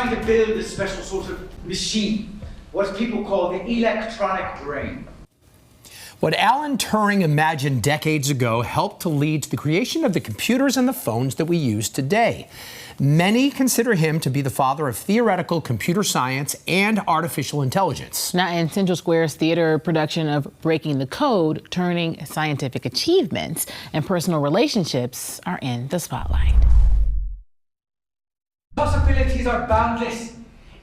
trying to build a special sort of machine, what people call the electronic brain. What Alan Turing imagined decades ago helped to lead to the creation of the computers and the phones that we use today. Many consider him to be the father of theoretical computer science and artificial intelligence. Now, in Central Square's theater production of Breaking the Code, Turing's scientific achievements and personal relationships are in the spotlight. Possibilities are boundless.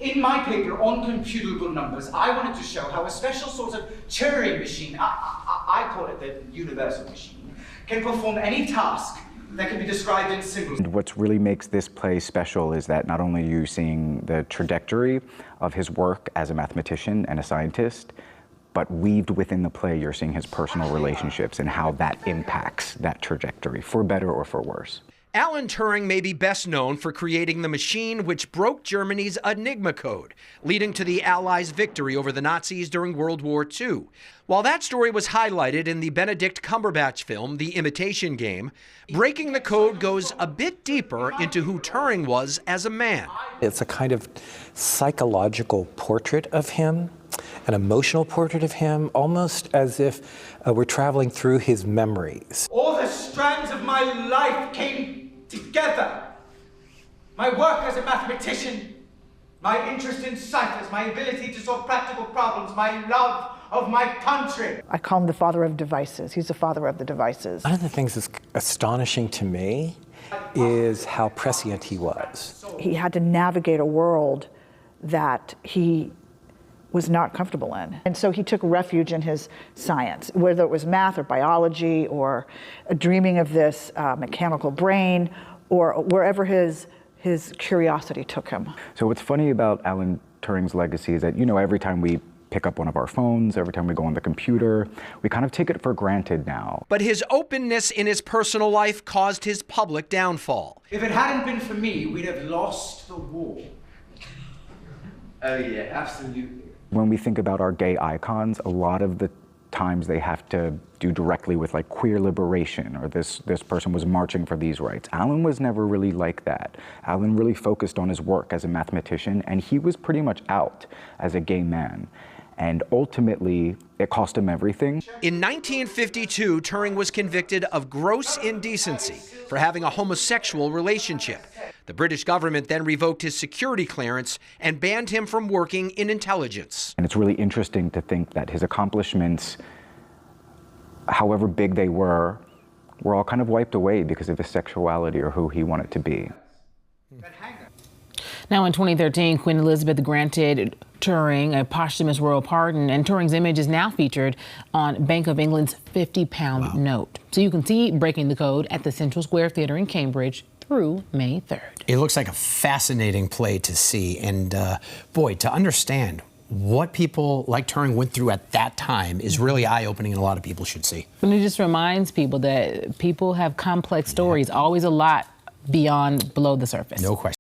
In my paper on computable numbers, I wanted to show how a special sort of Turing machine, I call it the universal machine, can perform any task that can be described in symbols. What really makes this play special is that not only are you seeing the trajectory of his work as a mathematician and a scientist, but weaved within the play, you're seeing his personal relationships and how that impacts that trajectory, for better or for worse. Alan Turing may be best known for creating the machine which broke Germany's Enigma code, leading to the Allies' victory over the Nazis during World War II. While that story was highlighted in the Benedict Cumberbatch film, The Imitation Game, Breaking the Code goes a bit deeper into who Turing was as a man. It's a kind of psychological portrait of him, an emotional portrait of him, almost as if we're traveling through his memories. All the strands of my life came together. My work as a mathematician, my interest in ciphers, my ability to solve practical problems, my love of my country. I call him the father of devices. He's the father of the devices. One of the things that's astonishing to me is how prescient he was. He had to navigate a world that he was not comfortable in. And so he took refuge in his science, whether it was math or biology or dreaming of this mechanical brain or wherever his curiosity took him. So what's funny about Alan Turing's legacy is that, you know, every time we pick up one of our phones, every time we go on the computer, we kind of take it for granted now. But his openness in his personal life caused his public downfall. If it hadn't been for me, we'd have lost the war. Oh yeah, absolutely. When we think about our gay icons, a lot of the times they have to do directly with like queer liberation or this person was marching for these rights. Alan was never really like that. Alan really focused on his work as a mathematician, and he was pretty much out as a gay man. And ultimately, it cost him everything. In 1952, Turing was convicted of gross indecency for having a homosexual relationship. The British government then revoked his security clearance and banned him from working in intelligence. And it's really interesting to think that his accomplishments, however big they were all kind of wiped away because of his sexuality or who he wanted to be. Now, in 2013, Queen Elizabeth granted Turing a posthumous royal pardon, and Turing's image is now featured on Bank of England's £50 note. So you can see Breaking the Code at the Central Square Theatre in Cambridge through May 3rd. It looks like a fascinating play to see, and boy, to understand what people like Turing went through at that time is really eye-opening, and a lot of people should see. And it just reminds people that people have complex stories, always a lot below the surface. No question.